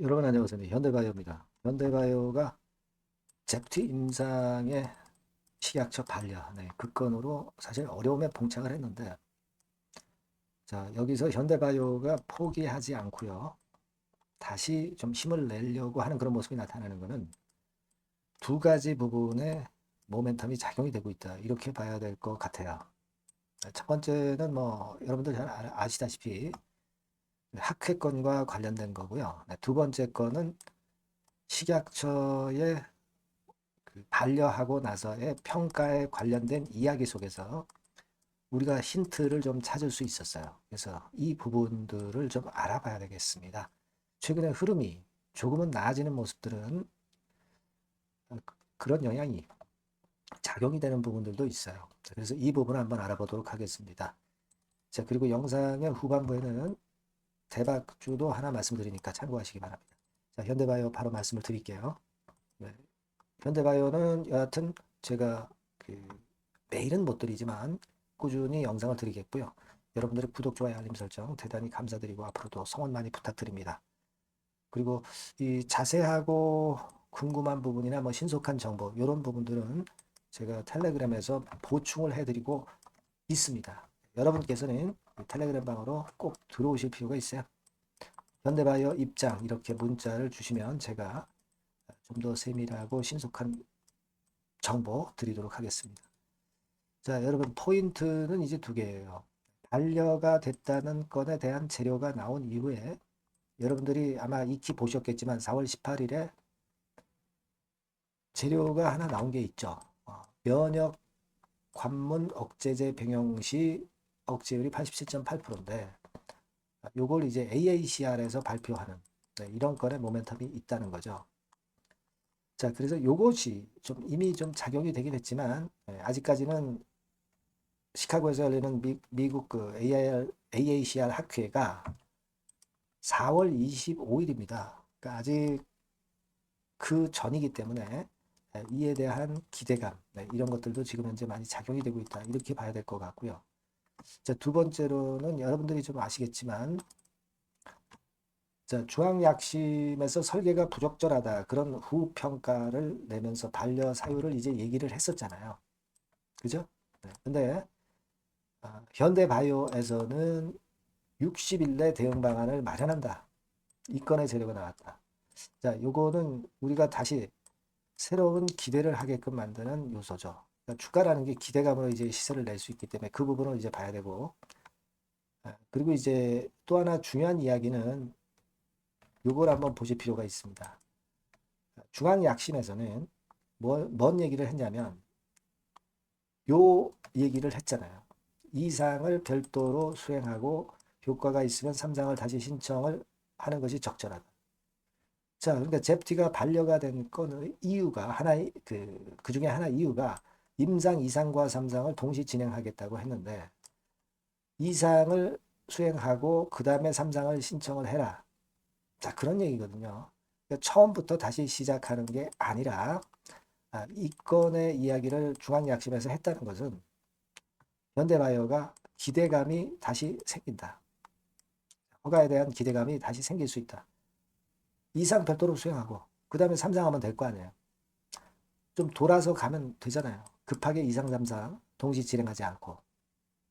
여러분 안녕하세요. 현대바이오입니다. 현대바이오가 제프티 임상의 식약처 반려, 그 건으로 사실 어려움에 봉착을 했는데, 자, 여기서 현대바이오가 포기하지 않고요. 다시 좀 힘을 내려고 하는 그런 모습이 나타나는 것은 두 가지 부분에 모멘텀이 작용이 되고 있다. 이렇게 봐야 될 것 같아요. 첫 번째는 뭐 여러분들 잘 아시다시피 학회건과 관련된 거고요. 두 번째 거는 식약처의 그 반려하고 나서의 평가에 관련된 이야기 속에서 우리가 힌트를 좀 찾을 수 있었어요. 그래서 이 부분들을 좀 알아봐야 되겠습니다. 최근에 흐름이 조금은 나아지는 모습들은 그런 영향이 작용이 되는 부분들도 있어요. 그래서 이 부분을 한번 알아보도록 하겠습니다. 자, 그리고 영상의 후반부에는 대박주도 하나 말씀드리니까 참고하시기 바랍니다. 자, 현대바이오 바로 말씀을 드릴게요. 네, 현대바이오는 여하튼 제가 그 매일은 못 드리지만 꾸준히 영상을 드리겠고요. 여러분들의 구독, 좋아요, 알림 설정 대단히 감사드리고 앞으로도 성원 많이 부탁드립니다. 그리고 이 자세하고 궁금한 부분이나 뭐 신속한 정보 이런 부분들은 제가 텔레그램에서 보충을 해드리고 있습니다. 여러분께서는 텔레그램 방으로 꼭 들어오실 필요가 있어요. 현대바이오 입장 이렇게 문자를 주시면 제가 좀 더 세밀하고 신속한 정보 드리도록 하겠습니다. 자, 여러분 포인트는 이제 두 개예요. 반려가 됐다는 건에 대한 재료가 나온 이후에 여러분들이 아마 익히 보셨겠지만 4월 18일에 재료가 하나 나온 게 있죠. 면역 관문 억제제 병용 시 억제율이 87.8%인데 요걸 이제 AACR에서 발표하는 이런 건에 모멘텀이 있다는 거죠. 자, 그래서 요것이 좀 이미 좀 작용이 되긴 했지만 아직까지는 시카고에서 열리는 미국 그 AACR 학회가 4월 25일입니다. 그러니까 아직 그 전이기 때문에 이에 대한 기대감 이런 것들도 지금 현재 많이 작용이 되고 있다. 이렇게 봐야 될 것 같고요. 자, 두 번째로는 여러분들이 좀 아시겠지만 자, 중앙약심에서 설계가 부적절하다. 그런 후평가를 내면서 반려 사유를 이제 얘기를 했었잖아요. 그죠? 네. 근데 현대바이오에서는 60일 내 대응 방안을 마련한다. 이 건의 재료가 나왔다. 자, 요거는 우리가 다시 새로운 기대를 하게끔 만드는 요소죠. 그러니까 주가라는 게 기대감으로 이제 시세를 낼 수 있기 때문에 그 부분을 이제 봐야 되고, 그리고 이제 또 하나 중요한 이야기는 요걸 한번 보실 필요가 있습니다. 중앙약심에서는 뭔 얘기를 했냐면 요 얘기를 했잖아요. 2상을 별도로 수행하고 효과가 있으면 3상을 다시 신청을 하는 것이 적절하다. 자, 그러니까 제프티가 반려가 된 건의 이유가 그 중에 하나 이유가 임상 2상과 3상을 동시 진행하겠다고 했는데 2상을 수행하고 그 다음에 3상을 신청을 해라. 자, 그런 얘기거든요. 그러니까 처음부터 다시 시작하는 게 아니라 이 건의 이야기를 중앙약심에서 했다는 것은 현대바이오가 기대감이 다시 생긴다. 허가에 대한 기대감이 다시 생길 수 있다. 2상 별도로 수행하고 그 다음에 3상 하면 될 거 아니에요. 좀 돌아서 가면 되잖아요. 급하게 2상, 3상 동시 진행하지 않고.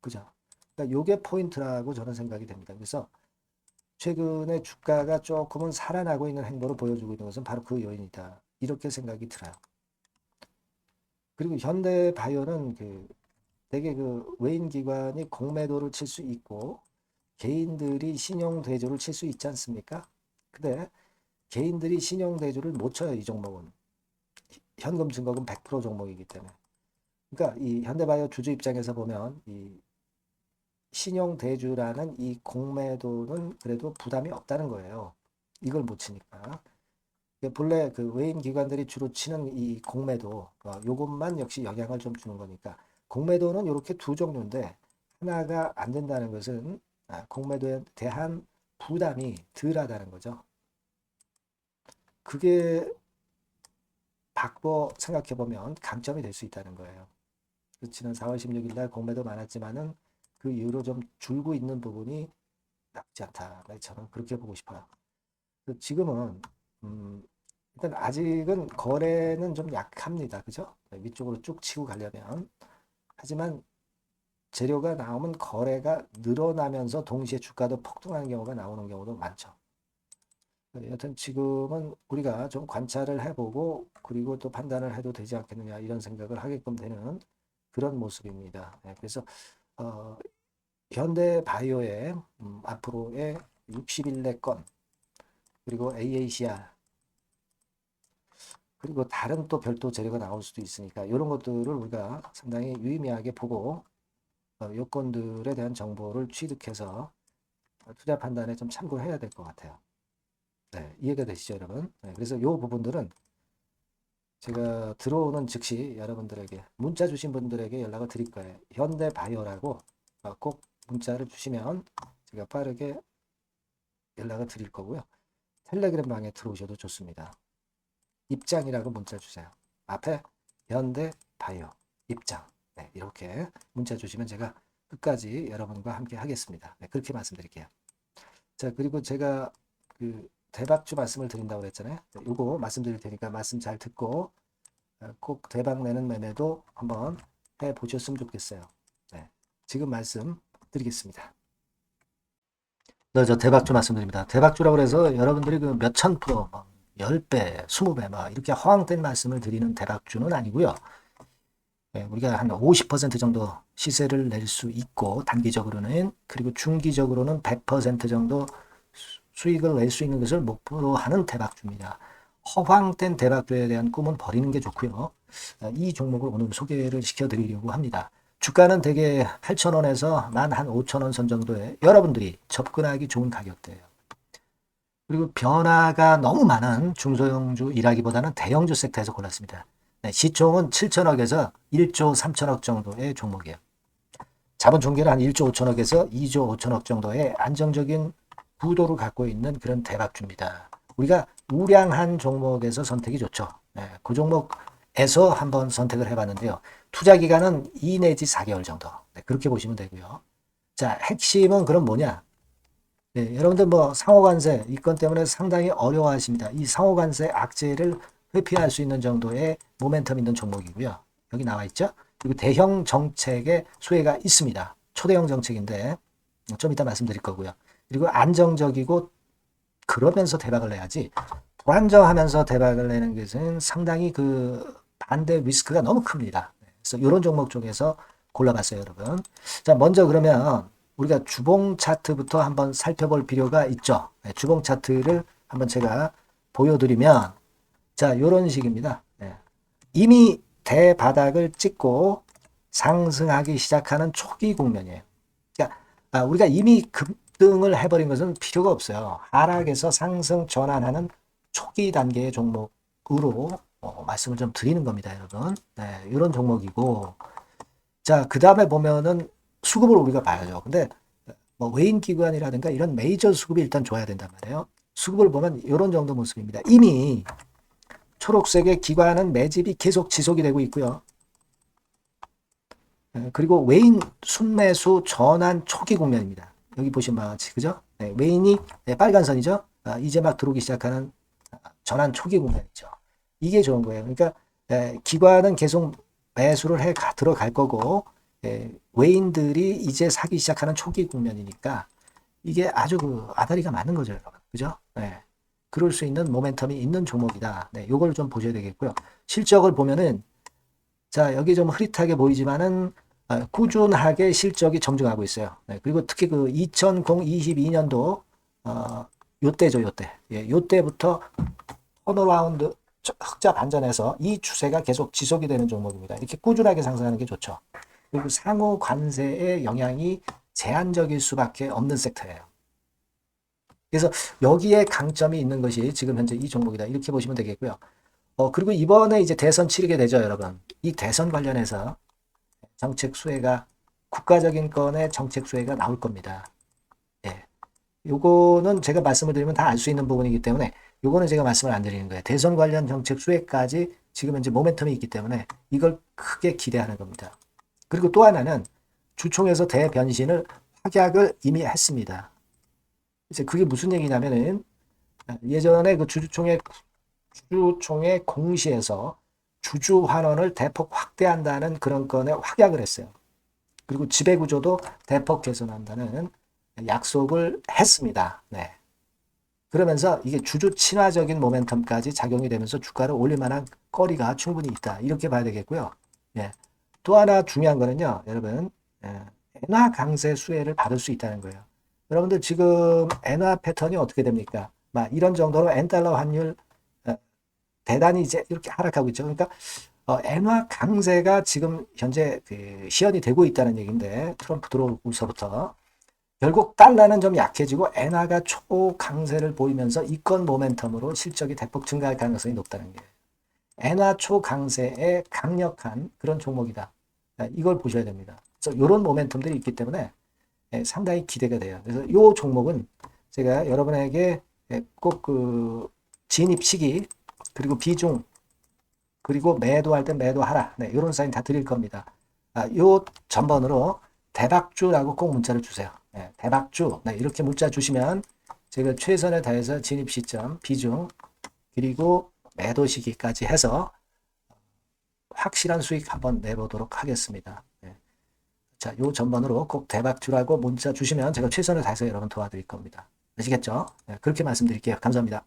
그죠? 그러니까 요게 포인트라고 저는 생각이 됩니다. 그래서 최근에 주가가 조금은 살아나고 있는 행보를 보여주고 있는 것은 바로 그 요인이다. 이렇게 생각이 들어요. 그리고 현대바이오는 되게 그 외인 기관이 공매도를 칠 수 있고 개인들이 신용 대조를 칠 수 있지 않습니까? 근데 개인들이 신용 대조를 못 쳐요, 이 종목은. 현금 증거금 100% 종목이기 때문에. 그러니까 이 현대바이오 주주 입장에서 보면 이 신용 대주라는 이 공매도는 그래도 부담이 없다는 거예요. 이걸 못 치니까. 본래 그 외인 기관들이 주로 치는 이 공매도, 요것만 역시 영향을 좀 주는 거니까. 공매도는 이렇게 두 종류인데, 하나가 안 된다는 것은 공매도에 대한 부담이 덜하다는 거죠. 그게 바꿔 생각해 보면 강점이 될 수 있다는 거예요. 지난 4월 16일 날 공매도 많았지만은 그 이후로 좀 줄고 있는 부분이 나쁘지 않다. 저는 그렇게 보고 싶어요. 지금은 일단 아직은 거래는 좀 약합니다. 그죠? 위쪽으로 쭉 치고 가려면. 하지만 재료가 나오면 거래가 늘어나면서 동시에 주가도 폭등하는 경우가 나오는 경우도 많죠. 여튼 지금은 우리가 좀 관찰을 해보고 그리고 또 판단을 해도 되지 않겠느냐 이런 생각을 하게끔 되는 그런 모습입니다. 그래서 현대바이오의 앞으로의 60일내건 그리고 AACR 그리고 다른 또 별도 재료가 나올 수도 있으니까 이런 것들을 우리가 상당히 유의미하게 보고 요건들에 대한 정보를 취득해서 투자 판단에 좀 참고해야 될 것 같아요. 네, 이해가 되시죠, 여러분? 네, 그래서 이 부분들은 제가 들어오는 즉시 여러분들에게 문자 주신 분들에게 연락을 드릴 거예요. 현대바이오라고 꼭 문자를 주시면 제가 빠르게 연락을 드릴 거고요. 텔레그램 방에 들어오셔도 좋습니다. 입장이라고 문자 주세요. 앞에 현대바이오 입장. 네, 이렇게 문자 주시면 제가 끝까지 여러분과 함께 하겠습니다. 네, 그렇게 말씀드릴게요. 자, 그리고 제가 그 대박주 말씀을 드린다고 그랬잖아요. 이거 말씀드릴 테니까 말씀 잘 듣고 꼭 대박 내는 매매도 한번 해 보셨으면 좋겠어요. 네, 지금 말씀 드리겠습니다. 저 대박주 말씀드립니다. 대박주라고 해서 여러분들이 그 몇천 프로, 10배, 20배 막 이렇게 허황된 말씀을 드리는 대박주는 아니고요. 우리가 한 50% 정도 시세를 낼 수 있고 단기적으로는 그리고 중기적으로는 100% 정도 수익을 낼 수 있는 것을 목표로 하는 대박주입니다. 허황된 대박주에 대한 꿈은 버리는 게 좋고요. 이 종목을 오늘 소개를 시켜드리려고 합니다. 주가는 대개 8,000원에서 만 한 5,000원 선 정도에 여러분들이 접근하기 좋은 가격대예요. 그리고 변화가 너무 많은 중소형주 일하기보다는 대형주 섹터에서 골랐습니다. 네, 시총은 7천억에서 1조 3천억 정도의 종목이에요. 자본 총계는 한 1조 5천억에서 2조 5천억 정도의 안정적인 구도를 갖고 있는 그런 대박주입니다. 우리가 우량한 종목에서 선택이 좋죠. 네, 그 종목에서 한번 선택을 해봤는데요. 투자 기간은 2 내지 4개월 정도. 네, 그렇게 보시면 되고요. 자, 핵심은 그럼 뭐냐? 네, 여러분들 뭐 상호관세 이 건 때문에 상당히 어려워하십니다. 이 상호관세 악재를 회피할 수 있는 정도의 모멘텀 있는 종목이고요. 여기 나와 있죠? 그리고 대형 정책의 수혜가 있습니다. 초대형 정책인데 좀 이따 말씀드릴 거고요. 그리고 안정적이고 그러면서 대박을 내야지 불안정하면서 대박을 내는 것은 상당히 그 반대 리스크가 너무 큽니다. 그래서 이런 종목 중에서 골라봤어요, 여러분. 자, 먼저 그러면 우리가 주봉 차트부터 한번 살펴볼 필요가 있죠. 네, 주봉 차트를 한번 제가 보여드리면 자, 이런 식입니다. 네. 이미 대바닥을 찍고 상승하기 시작하는 초기 국면이에요. 그러니까 우리가 이미 급등을 해버린 것은 필요가 없어요. 하락에서 상승 전환하는 초기 단계의 종목으로 말씀을 좀 드리는 겁니다, 여러분. 네, 이런 종목이고 자, 그 다음에 보면은 수급을 우리가 봐야죠. 근데 뭐 외인 기관이라든가 이런 메이저 수급이 일단 좋아야 된단 말이에요. 수급을 보면 이런 정도 모습입니다. 이미 초록색의 기관은 매집이 계속 지속이 되고 있고요. 그리고 외인 순매수 전환 초기 국면입니다. 여기 보시면 바와 같이 그죠? 네, 외인이 빨간 선이죠. 이제 막 들어오기 시작하는 전환 초기 국면이죠. 이게 좋은 거예요. 그러니까 기관은 계속 매수를 해 들어갈 거고 외인들이 이제 사기 시작하는 초기 국면이니까 이게 아주 그 아다리가 맞는 거죠, 여러분. 그죠? 네. 그럴 수 있는 모멘텀이 있는 종목이다. 네, 요걸 좀 보셔야 되겠고요. 실적을 보면은 자, 여기 좀 흐릿하게 보이지만은 꾸준하게 실적이 정정하고 있어요. 네, 그리고 특히 그 2022년도 요때죠, 요때. 예, 요때부터 턴어라운드 흑자 반전해서 이 추세가 계속 지속이 되는 종목입니다. 이렇게 꾸준하게 상승하는 게 좋죠. 그리고 상호 관세의 영향이 제한적일 수밖에 없는 섹터예요. 그래서 여기에 강점이 있는 것이 지금 현재 이 종목이다. 이렇게 보시면 되겠고요. 그리고 이번에 이제 대선 치르게 되죠, 여러분. 이 대선 관련해서 정책 수혜가 국가적인 건의 정책 수혜가 나올 겁니다. 예. 요거는 제가 말씀을 드리면 다 알 수 있는 부분이기 때문에 요거는 제가 말씀을 안 드리는 거예요. 대선 관련 정책 수혜까지 지금 현재 모멘텀이 있기 때문에 이걸 크게 기대하는 겁니다. 그리고 또 하나는 주총에서 대변신을 확약을 이미 했습니다. 이제 그게 무슨 얘기냐면은 예전에 그 주주총회 공시에서 주주 환원을 대폭 확대한다는 그런 건에 확약을 했어요. 그리고 지배구조도 대폭 개선한다는 약속을 했습니다. 네. 그러면서 이게 주주 친화적인 모멘텀까지 작용이 되면서 주가를 올릴 만한 거리가 충분히 있다. 이렇게 봐야 되겠고요. 예. 또 하나 중요한 거는요, 여러분, 엔화 강세 수혜를 받을 수 있다는 거예요. 여러분들 지금 엔화 패턴이 어떻게 됩니까? 막 이런 정도로 엔달러 환율 어, 대단히 이제 이렇게 하락하고 있죠. 그러니까 엔화 강세가 지금 현재 그 시연이 되고 있다는 얘기인데 트럼프 들어오고서부터 결국 달러는 좀 약해지고 엔화가 초강세를 보이면서 이권 모멘텀으로 실적이 대폭 증가할 가능성이 높다는 게 엔화 초강세의 강력한 그런 종목이다. 이걸 보셔야 됩니다. 그래서 이런 모멘텀들이 있기 때문에 상당히 기대가 돼요. 그래서 이 종목은 제가 여러분에게 꼭 그 진입 시기 그리고 비중 그리고 매도할 때 매도하라. 네, 이런 사인 다 드릴 겁니다. 요 전번으로 대박주라고 꼭 문자를 주세요. 네, 대박주. 네, 이렇게 문자 주시면 제가 최선을 다해서 진입 시점, 비중, 그리고 매도 시기까지 해서 확실한 수익 한번 내보도록 하겠습니다. 네. 자, 요 전번으로 꼭 대박주라고 문자 주시면 제가 최선을 다해서 여러분 도와드릴 겁니다. 아시겠죠? 네, 그렇게 말씀드릴게요. 감사합니다.